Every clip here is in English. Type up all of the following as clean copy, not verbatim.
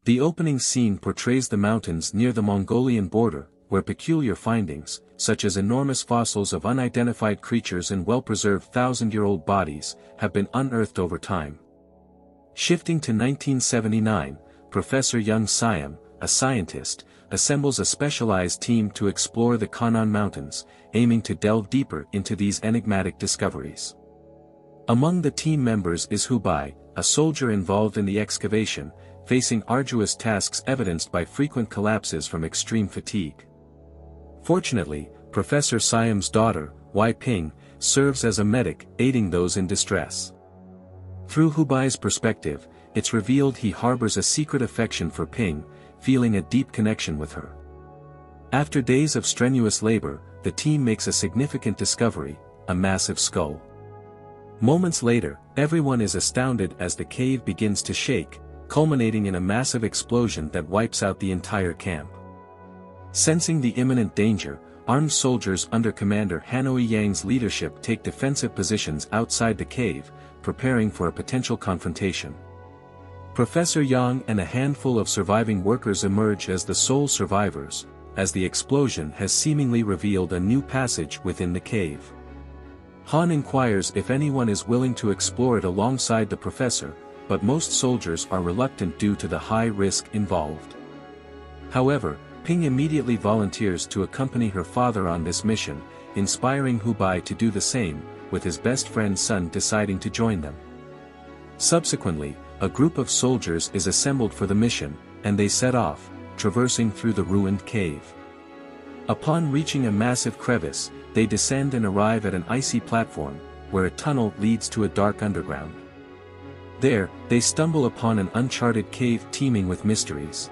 The opening scene portrays the mountains near the Mongolian border, where peculiar findings, such as enormous fossils of unidentified creatures and well-preserved thousand-year-old bodies, have been unearthed over time. Shifting to 1979, Professor Young Siam, a scientist, assembles a specialized team to explore the Kannon Mountains, aiming to delve deeper into these enigmatic discoveries. Among the team members is Hubei, a soldier involved in the excavation, facing arduous tasks evidenced by frequent collapses from extreme fatigue. Fortunately, Professor Siam's daughter, Wei Ping, serves as a medic, aiding those in distress. Through Hubei's perspective, it's revealed he harbors a secret affection for Ping, feeling a deep connection with her. After days of strenuous labor, the team makes a significant discovery, a massive skull. Moments later, everyone is astounded as the cave begins to shake, culminating in a massive explosion that wipes out the entire camp. Sensing the imminent danger, armed soldiers under Commander Hanoi Yang's leadership take defensive positions outside the cave, preparing for a potential confrontation. Professor Yang and a handful of surviving workers emerge as the sole survivors, as the explosion has seemingly revealed a new passage within the cave. Han inquires if anyone is willing to explore it alongside the professor, but most soldiers are reluctant due to the high risk involved. However, Ping immediately volunteers to accompany her father on this mission, inspiring Hubei to do the same, with his best friend's son deciding to join them. Subsequently, a group of soldiers is assembled for the mission, and they set off, traversing through the ruined cave. Upon reaching a massive crevice, they descend and arrive at an icy platform, where a tunnel leads to a dark underground. There, they stumble upon an uncharted cave teeming with mysteries.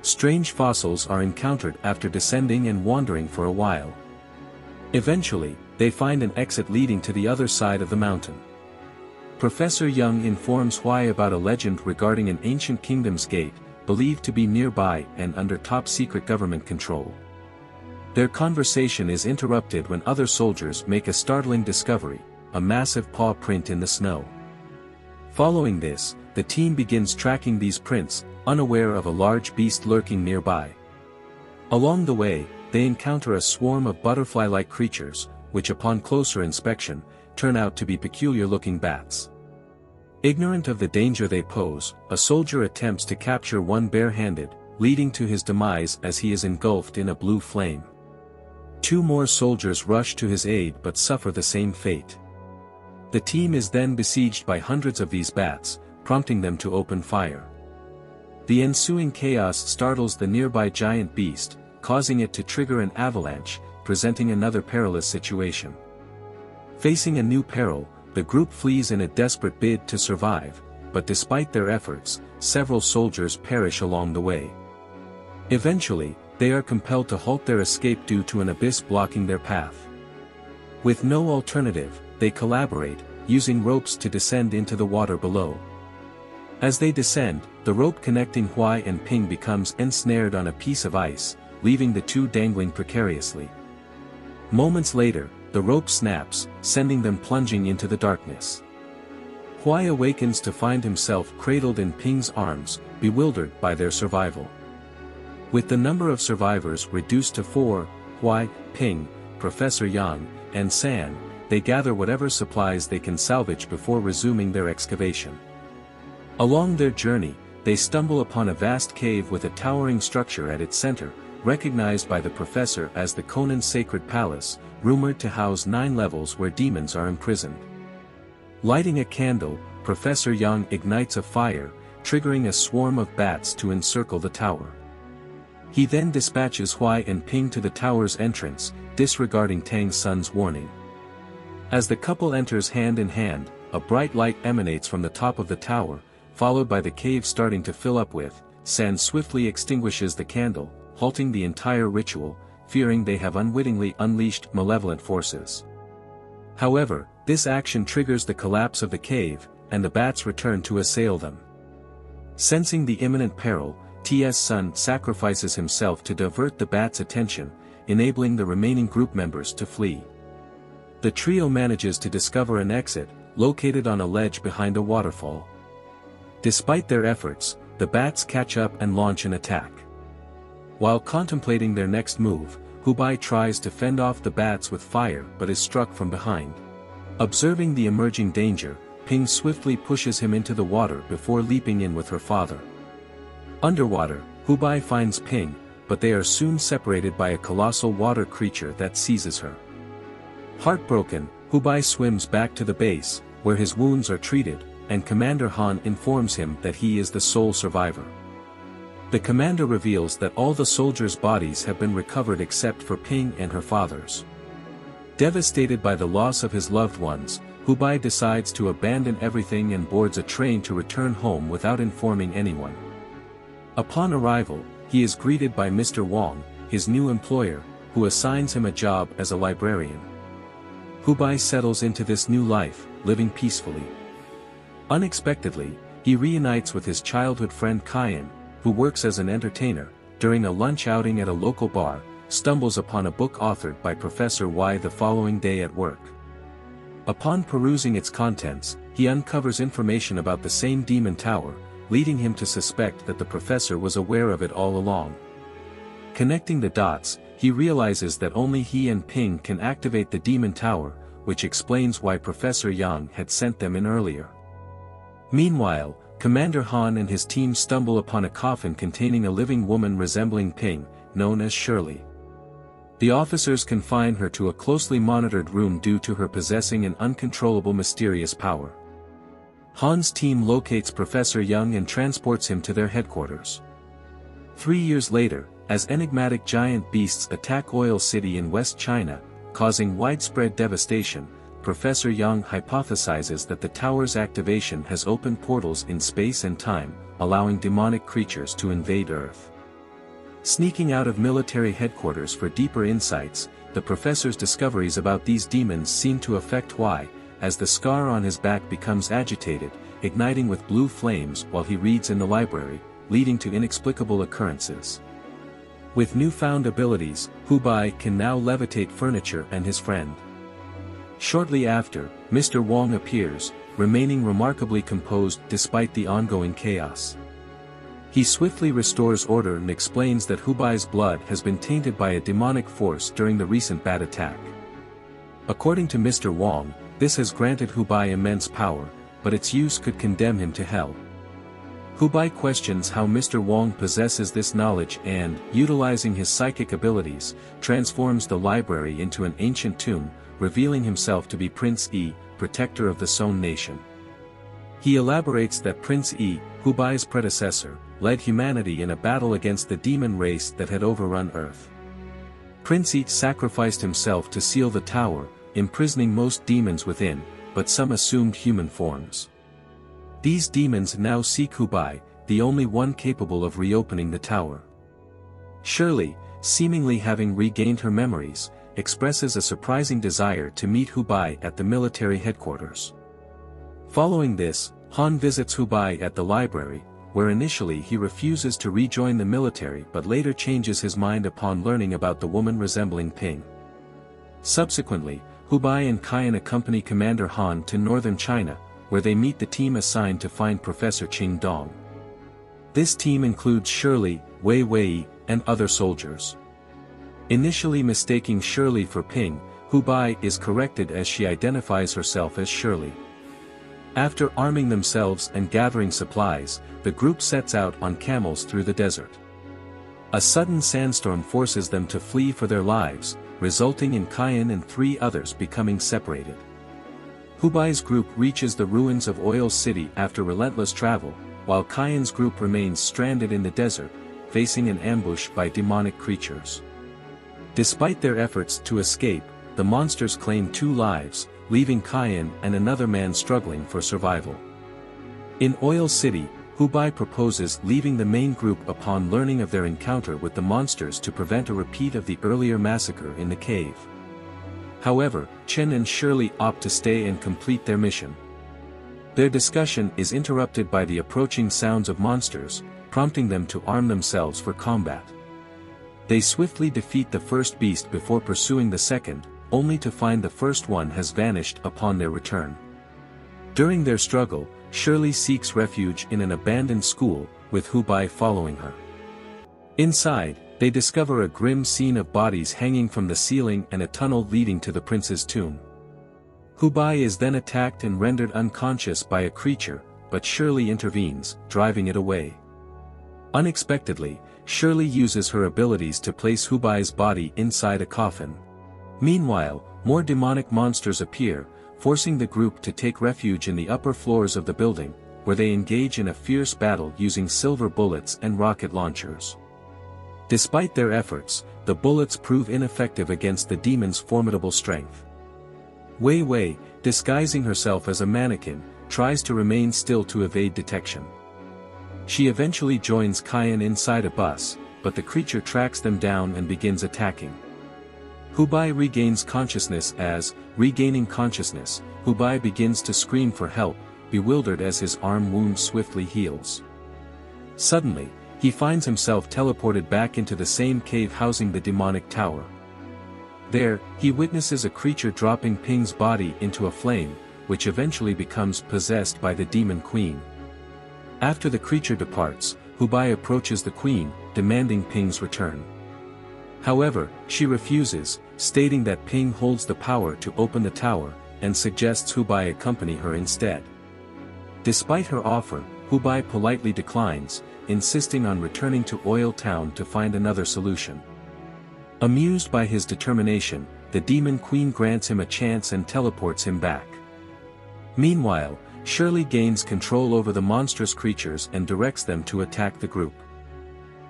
Strange fossils are encountered after descending and wandering for a while. Eventually, they find an exit leading to the other side of the mountain. Professor Young informs Huai about a legend regarding an ancient kingdom's gate, believed to be nearby and under top-secret government control. Their conversation is interrupted when other soldiers make a startling discovery, a massive paw print in the snow. Following this, the team begins tracking these prints, unaware of a large beast lurking nearby. Along the way, they encounter a swarm of butterfly-like creatures, which upon closer inspection, turn out to be peculiar-looking bats. Ignorant of the danger they pose, a soldier attempts to capture one bare-handed, leading to his demise as he is engulfed in a blue flame. Two more soldiers rush to his aid but suffer the same fate. The team is then besieged by hundreds of these bats, prompting them to open fire. The ensuing chaos startles the nearby giant beast, causing it to trigger an avalanche, presenting another perilous situation. Facing a new peril, the group flees in a desperate bid to survive, but despite their efforts, several soldiers perish along the way. Eventually, they are compelled to halt their escape due to an abyss blocking their path. With no alternative, they collaborate, using ropes to descend into the water below. As they descend, the rope connecting Huai and Ping becomes ensnared on a piece of ice, leaving the two dangling precariously. Moments later, the rope snaps, sending them plunging into the darkness. Huai awakens to find himself cradled in Ping's arms, bewildered by their survival. With the number of survivors reduced to 4, Huai, Ping, Professor Yang, and San, they gather whatever supplies they can salvage before resuming their excavation. Along their journey, they stumble upon a vast cave with a towering structure at its center, recognized by the professor as the Conan Sacred Palace, rumored to house 9 levels where demons are imprisoned. Lighting a candle, Professor Yang ignites a fire, triggering a swarm of bats to encircle the tower. He then dispatches Huai and Ping to the tower's entrance, disregarding Tang Sun's warning. As the couple enters hand in hand, a bright light emanates from the top of the tower, followed by the cave starting to fill up with. San swiftly extinguishes the candle, halting the entire ritual, fearing they have unwittingly unleashed malevolent forces. However, this action triggers the collapse of the cave, and the bats return to assail them. Sensing the imminent peril, T's son sacrifices himself to divert the bats' attention, enabling the remaining group members to flee. The trio manages to discover an exit, located on a ledge behind a waterfall. Despite their efforts, the bats catch up and launch an attack. While contemplating their next move, Hubei tries to fend off the bats with fire but is struck from behind. Observing the emerging danger, Ping swiftly pushes him into the water before leaping in with her father. Underwater, Hubei finds Ping, but they are soon separated by a colossal water creature that seizes her. Heartbroken, Hubei swims back to the base, where his wounds are treated, and Commander Han informs him that he is the sole survivor. The commander reveals that all the soldiers' bodies have been recovered except for Ping and her father's. Devastated by the loss of his loved ones, Hubei decides to abandon everything and boards a train to return home without informing anyone. Upon arrival, he is greeted by Mr. Wang, his new employer, who assigns him a job as a librarian. Hubei settles into this new life, living peacefully. Unexpectedly, he reunites with his childhood friend Kyan, who works as an entertainer. During a lunch outing at a local bar, stumbles upon a book authored by Professor Y the following day at work. Upon perusing its contents, he uncovers information about the same demon tower, leading him to suspect that the professor was aware of it all along. Connecting the dots, he realizes that only he and Ping can activate the demon tower, which explains why Professor Yang had sent them in earlier. Meanwhile, Commander Han and his team stumble upon a coffin containing a living woman resembling Ping, known as Shirley. The officers confine her to a closely monitored room due to her possessing an uncontrollable mysterious power. Han's team locates Professor Yang and transports him to their headquarters. 3 years later, as enigmatic giant beasts attack Oil City in West China, causing widespread devastation, Professor Yang hypothesizes that the tower's activation has opened portals in space and time, allowing demonic creatures to invade Earth. Sneaking out of military headquarters for deeper insights, the professor's discoveries about these demons seem to affect Y, as the scar on his back becomes agitated, igniting with blue flames while he reads in the library, leading to inexplicable occurrences. With newfound abilities, Hubei can now levitate furniture and his friend. Shortly after, Mr. Wang appears, remaining remarkably composed despite the ongoing chaos. He swiftly restores order and explains that Hubei's blood has been tainted by a demonic force during the recent bat attack. According to Mr. Wang, this has granted Hubei immense power, but its use could condemn him to hell. Hubei questions how Mr. Wang possesses this knowledge and, utilizing his psychic abilities, transforms the library into an ancient tomb, revealing himself to be Prince Yi, protector of the Song nation. He elaborates that Prince Yi, Hubei's predecessor, led humanity in a battle against the demon race that had overrun Earth. Prince Yi sacrificed himself to seal the tower, imprisoning most demons within, but some assumed human forms. These demons now seek Hubei, the only one capable of reopening the tower. Shirley, seemingly having regained her memories, expresses a surprising desire to meet Hubei at the military headquarters. Following this, Han visits Hubei at the library, where initially he refuses to rejoin the military but later changes his mind upon learning about the woman resembling Ping. Subsequently, Hubei and Kyan accompany Commander Han to northern China, where they meet the team assigned to find Professor Qing Dong. This team includes Shirley, Wei Wei, and other soldiers. Initially mistaking Shirley for Ping, Hubei is corrected as she identifies herself as Shirley. After arming themselves and gathering supplies, the group sets out on camels through the desert. A sudden sandstorm forces them to flee for their lives, resulting in Kyan and 3 others becoming separated. Hubei's group reaches the ruins of Oil City after relentless travel, while Kyan's group remains stranded in the desert, facing an ambush by demonic creatures. Despite their efforts to escape, the monsters claim 2 lives, leaving Kyan and another man struggling for survival. In Oil City, Hubei proposes leaving the main group upon learning of their encounter with the monsters to prevent a repeat of the earlier massacre in the cave. However, Chen and Shirley opt to stay and complete their mission. Their discussion is interrupted by the approaching sounds of monsters, prompting them to arm themselves for combat. They swiftly defeat the first beast before pursuing the second, only to find the first one has vanished upon their return. During their struggle, Shirley seeks refuge in an abandoned school, with Hubei following her. Inside, they discover a grim scene of bodies hanging from the ceiling and a tunnel leading to the prince's tomb. Hubei is then attacked and rendered unconscious by a creature, but Shirley intervenes, driving it away. Unexpectedly, Shirley uses her abilities to place Hubei's body inside a coffin. Meanwhile, more demonic monsters appear, forcing the group to take refuge in the upper floors of the building, where they engage in a fierce battle using silver bullets and rocket launchers. Despite their efforts, the bullets prove ineffective against the demon's formidable strength. Wei Wei, disguising herself as a mannequin, tries to remain still to evade detection. She eventually joins Kayan inside a bus, but the creature tracks them down and begins attacking. Hubei regains consciousness. As, regaining consciousness, Hubei begins to scream for help, bewildered as his arm wound swiftly heals. Suddenly, he finds himself teleported back into the same cave housing the demonic tower. There, he witnesses a creature dropping Ping's body into a flame, which eventually becomes possessed by the demon queen. After the creature departs, Hubei approaches the queen, demanding Ping's return. However, she refuses, stating that Ping holds the power to open the tower, and suggests Hubei accompany her instead. Despite her offer, Hubei politely declines, insisting on returning to Oil Town to find another solution. Amused by his determination, the demon queen grants him a chance and teleports him back. Meanwhile, Shirley gains control over the monstrous creatures and directs them to attack the group.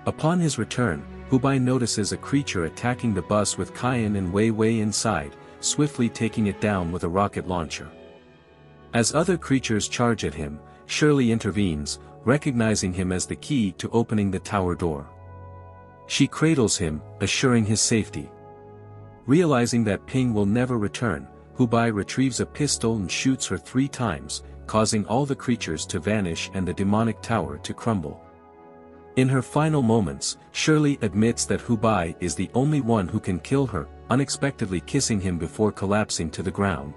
Upon his return, Hubei notices a creature attacking the bus with Kayan and Wei Wei inside, swiftly taking it down with a rocket launcher. As other creatures charge at him, Shirley intervenes, recognizing him as the key to opening the tower door. She cradles him, assuring his safety. Realizing that Ping will never return, Hubei retrieves a pistol and shoots her 3 times, causing all the creatures to vanish and the demonic tower to crumble. In her final moments, Shirley admits that Hubei is the only one who can kill her, unexpectedly kissing him before collapsing to the ground.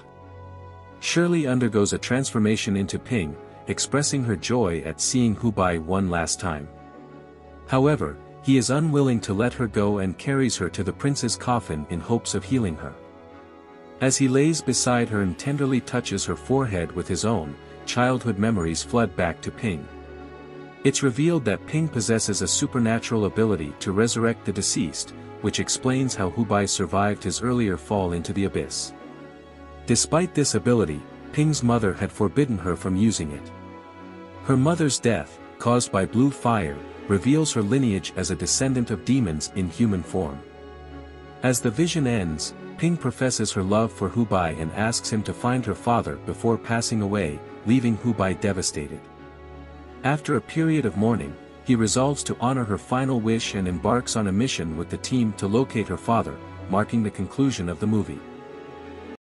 Shirley undergoes a transformation into Ping, expressing her joy at seeing Hubei one last time. However, he is unwilling to let her go and carries her to the prince's coffin in hopes of healing her. As he lays beside her and tenderly touches her forehead with his own, childhood memories flood back to Ping. It's revealed that Ping possesses a supernatural ability to resurrect the deceased, which explains how Hubei survived his earlier fall into the abyss. Despite this ability, Ping's mother had forbidden her from using it. Her mother's death, caused by blue fire, reveals her lineage as a descendant of demons in human form. As the vision ends, Ping professes her love for Hubei and asks him to find her father before passing away, leaving Hubei devastated. After a period of mourning, he resolves to honor her final wish and embarks on a mission with the team to locate her father, marking the conclusion of the movie.